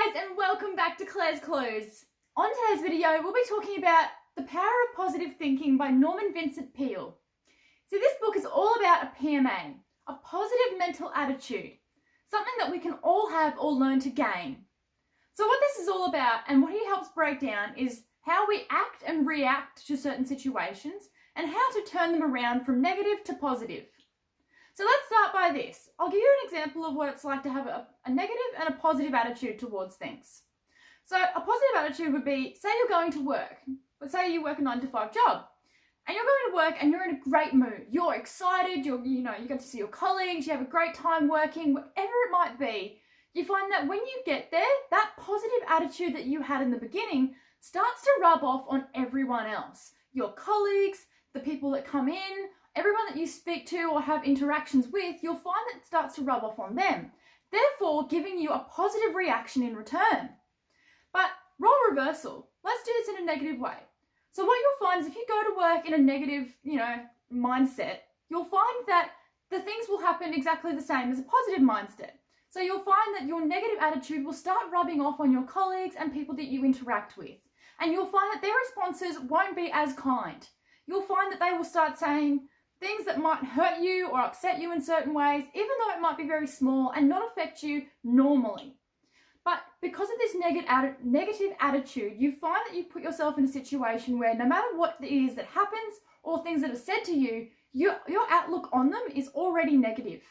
guys, and welcome back to Claire's Clues. On today's video, we'll be talking about The Power of Positive Thinking by Vincent Peale. So this book is all about a PMA, a positive mental attitude, something that we can all have or learn to gain. So what this is all about and what he helps break down is how we act and react to certain situations and how to turn them around from negative to positive. So let's start by this. I'll give you an example of what it's like to have a negative and a positive attitude towards things. So a positive attitude would be, say you're going to work, but say you work a 9-to-5 job, and you're going to work and you're in a great mood. You're excited, you get to see your colleagues, you have a great time working, whatever it might be. You find that when you get there, that positive attitude that you had in the beginning starts to rub off on everyone else. Your colleagues, the people that come in, everyone that you speak to or have interactions with, you'll find that it starts to rub off on them, therefore giving you a positive reaction in return. But role reversal, let's do this in a negative way. So what you'll find is if you go to work in a negative, mindset, you'll find that the things will happen exactly the same as a positive mindset. So you'll find that your negative attitude will start rubbing off on your colleagues and people that you interact with. And you'll find that their responses won't be as kind. You'll find that they will start saying things that might hurt you or upset you in certain ways, even though it might be very small and not affect you normally. But because of this negative attitude, you find that you put yourself in a situation where no matter what it is that happens or things that are said to you, your outlook on them is already negative.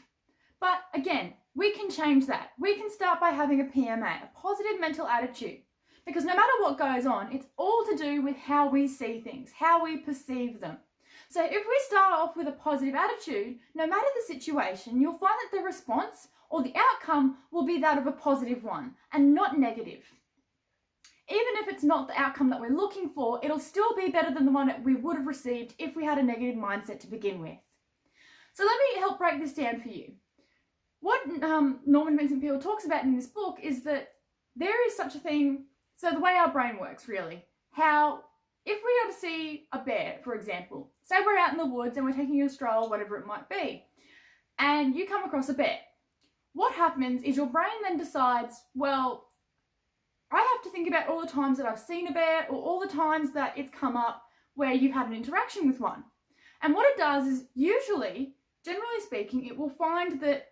But again, we can change that. We can start by having a PMA, a positive mental attitude. Because no matter what goes on, it's all to do with how we see things, how we perceive them. So if we start off with a positive attitude, no matter the situation, you'll find that the response or the outcome will be that of a positive one and not negative. Even if it's not the outcome that we're looking for, it'll still be better than the one that we would have received if we had a negative mindset to begin with. So let me help break this down for you. What Vincent Peale talks about in this book is that there is such a thing, so the way our brain works really, how if we are to see a bear, for example, say we're out in the woods and we're taking a stroll, whatever it might be, and you come across a bear, what happens is your brain then decides, well, I have to think about all the times that I've seen a bear or all the times that it's come up where you've had an interaction with one. And what it does is usually, generally speaking, it will find that,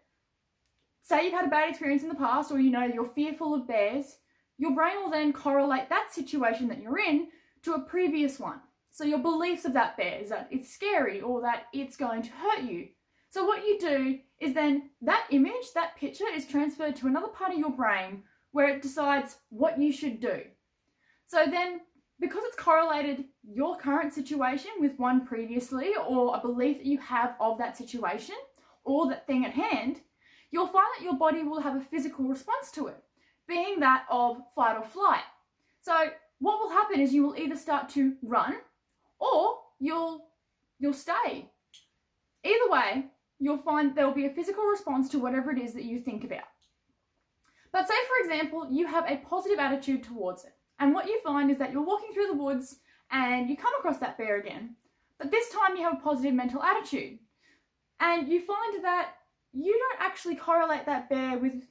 say you've had a bad experience in the past or you're fearful of bears, your brain will then correlate that situation that you're in to a previous one. So your beliefs of that bear is that it's scary or that it's going to hurt you. So what you do is then that image, that picture is transferred to another part of your brain where it decides what you should do. So then, because it's correlated your current situation with one previously or a belief that you have of that situation or that thing at hand, you'll find that your body will have a physical response to it, being that of fight or flight. So what will happen is you will either start to run or you'll stay. Either way, you'll find there will be a physical response to whatever it is that you think about. But say, for example, you have a positive attitude towards it. And what you find is that you're walking through the woods and you come across that bear again. But this time you have a positive mental attitude. And you find that you don't actually correlate that bear with,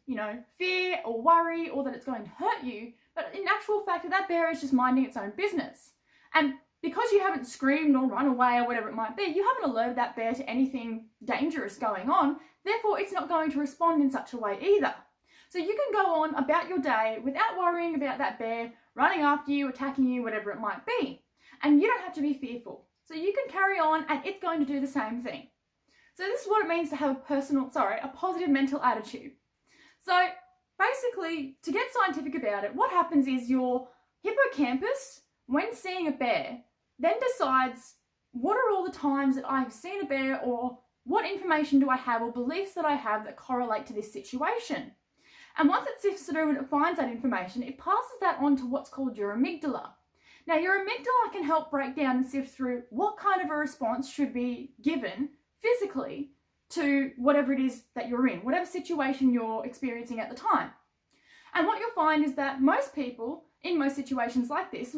fear or worry or that it's going to hurt you. But in actual fact, that bear is just minding its own business. And because you haven't screamed or run away or whatever it might be, you haven't alerted that bear to anything dangerous going on. Therefore, it's not going to respond in such a way either. So you can go on about your day without worrying about that bear running after you, attacking you, whatever it might be. And you don't have to be fearful. So you can carry on and it's going to do the same thing. So this is what it means to have a positive mental attitude. So basically, to get scientific about it, what happens is your hippocampus, when seeing a bear, then decides what are all the times that I've seen a bear or what information do I have or beliefs that I have that correlate to this situation. And once it sifts through and it finds that information, it passes that on to what's called your amygdala. Now, your amygdala can help break down and sift through what kind of a response should be given physically to whatever it is that you're in, whatever situation you're experiencing at the time. And what you'll find is that most people, in most situations like this,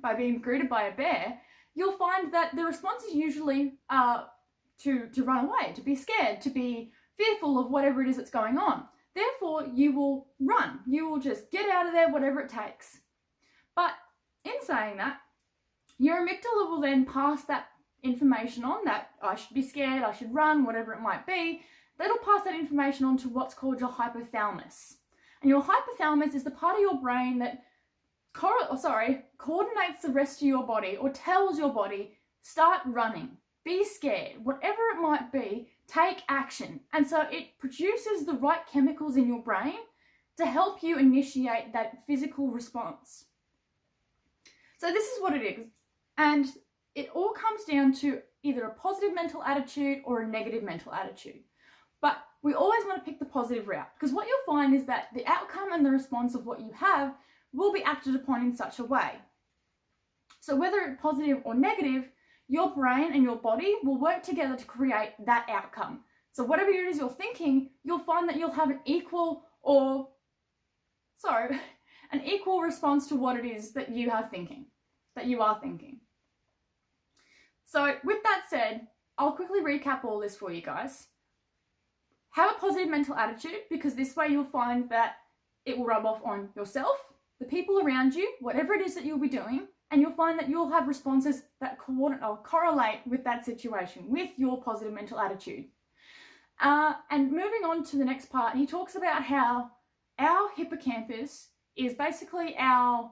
by being greeted by a bear, you'll find that the response is usually to run away, to be scared, to be fearful of whatever it is that's going on. Therefore, you will run. You will just get out of there, whatever it takes. But in saying that, your amygdala will then pass that information on, that I should be scared, I should run, whatever it might be. That'll pass that information on to what's called your hypothalamus. And your hypothalamus is the part of your brain that coordinates the rest of your body, or tells your body, start running, be scared, whatever it might be, take action. And so it produces the right chemicals in your brain to help you initiate that physical response. So this is what it is. And it all comes down to either a positive mental attitude or a negative mental attitude. But we always want to pick the positive route, because what you'll find is that the outcome and the response of what you have will be acted upon in such a way. So whether it's positive or negative, your brain and your body will work together to create that outcome. So whatever it is you're thinking, you'll find that you'll have an equal response to what it is that you are thinking. So with that said, I'll quickly recap all this for you guys. Have a positive mental attitude, because this way you'll find that it will rub off on yourself, the people around you, whatever it is that you'll be doing, and you'll find that you'll have responses that correlate with that situation, with your positive mental attitude. And moving on to the next part, he talks about how our hippocampus is basically our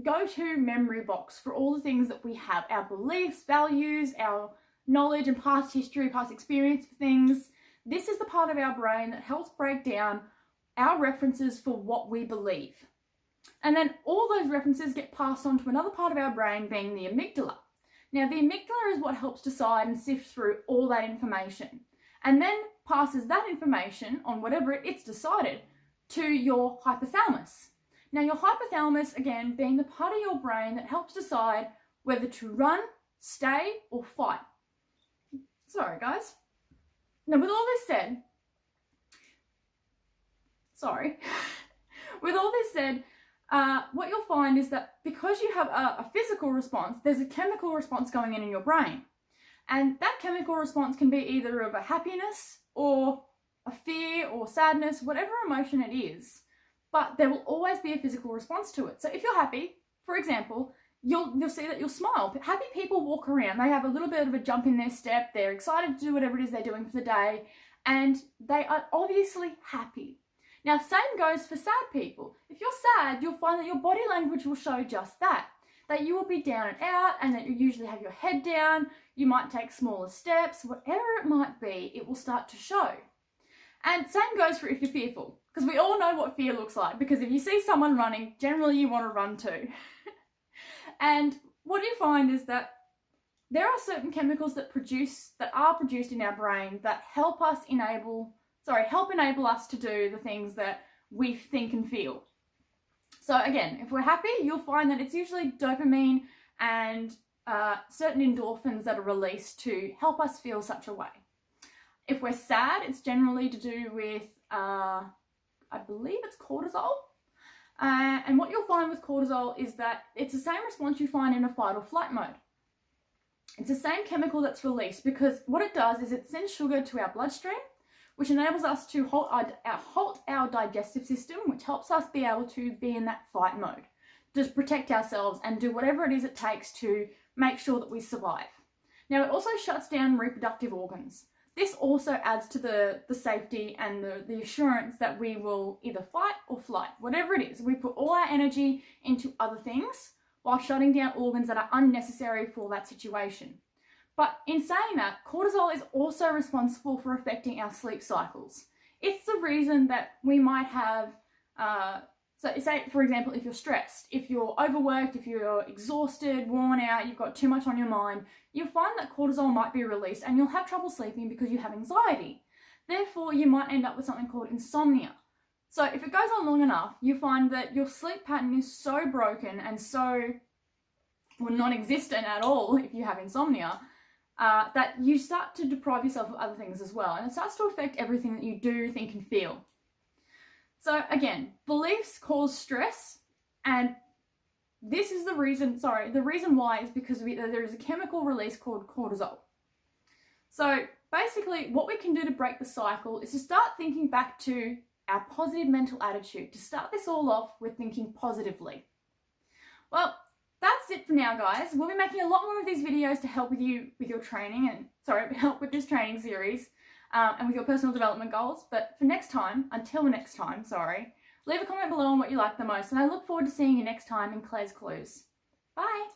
go-to memory box for all the things that we have, our beliefs, values, our knowledge and past history, past experience for things. This is the part of our brain that helps break down our references for what we believe. And then all those references get passed on to another part of our brain, being the amygdala. Now, the amygdala is what helps decide and sift through all that information, and then passes that information on whatever it's decided to your hypothalamus. Now, your hypothalamus, again, being the part of your brain that helps decide whether to run, stay, or fight. Sorry, guys. Now, with all this said, what you'll find is that because you have a physical response, there's a chemical response going in your brain. And that chemical response can be either of a happiness or a fear or sadness, whatever emotion it is. But there will always be a physical response to it. So if you're happy, for example, you'll see that you'll smile. Happy people walk around. They have a little bit of a jump in their step. They're excited to do whatever it is they're doing for the day. And they are obviously happy. Now, same goes for sad people. If you're sad, you'll find that your body language will show just that. That you will be down and out, and that you usually have your head down. You might take smaller steps. Whatever it might be, it will start to show. And same goes for if you're fearful. Because we all know what fear looks like. Because if you see someone running, generally you want to run too. And what you find is that there are certain chemicals that are produced in our brain that help enable us to do the things that we think and feel. So again, if we're happy, you'll find that it's usually dopamine and certain endorphins that are released to help us feel such a way. If we're sad, it's generally to do with, I believe it's cortisol. And what you'll find with cortisol is that it's the same response you find in a fight or flight mode. It's the same chemical that's released, because what it does is it sends sugar to our bloodstream, which enables us to halt our digestive system, which helps us be able to be in that fight mode, just protect ourselves and do whatever it is it takes to make sure that we survive. Now, it also shuts down reproductive organs. This also adds to the safety and the assurance that we will either fight or flight, whatever it is. We put all our energy into other things while shutting down organs that are unnecessary for that situation. But in saying that, cortisol is also responsible for affecting our sleep cycles. It's the reason that we might have, so say for example, if you're stressed, if you're overworked, if you're exhausted, worn out, you've got too much on your mind, you'll find that cortisol might be released and you'll have trouble sleeping because you have anxiety. Therefore, you might end up with something called insomnia. So if it goes on long enough, you find that your sleep pattern is so broken and so non-existent at all if you have insomnia, that you start to deprive yourself of other things as well. And it starts to affect everything that you do, think and feel. So again, beliefs cause stress, and this is the reason why is because there is a chemical release called cortisol. So basically what we can do to break the cycle is to start thinking back to our positive mental attitude, to start this all off with thinking positively. Well, that's it for now, guys. We'll be making a lot more of these videos to help with you with your training help with this training series and with your personal development goals. But for until next time, leave a comment below on what you like the most, and I look forward to seeing you next time in Claire's Clues. Bye!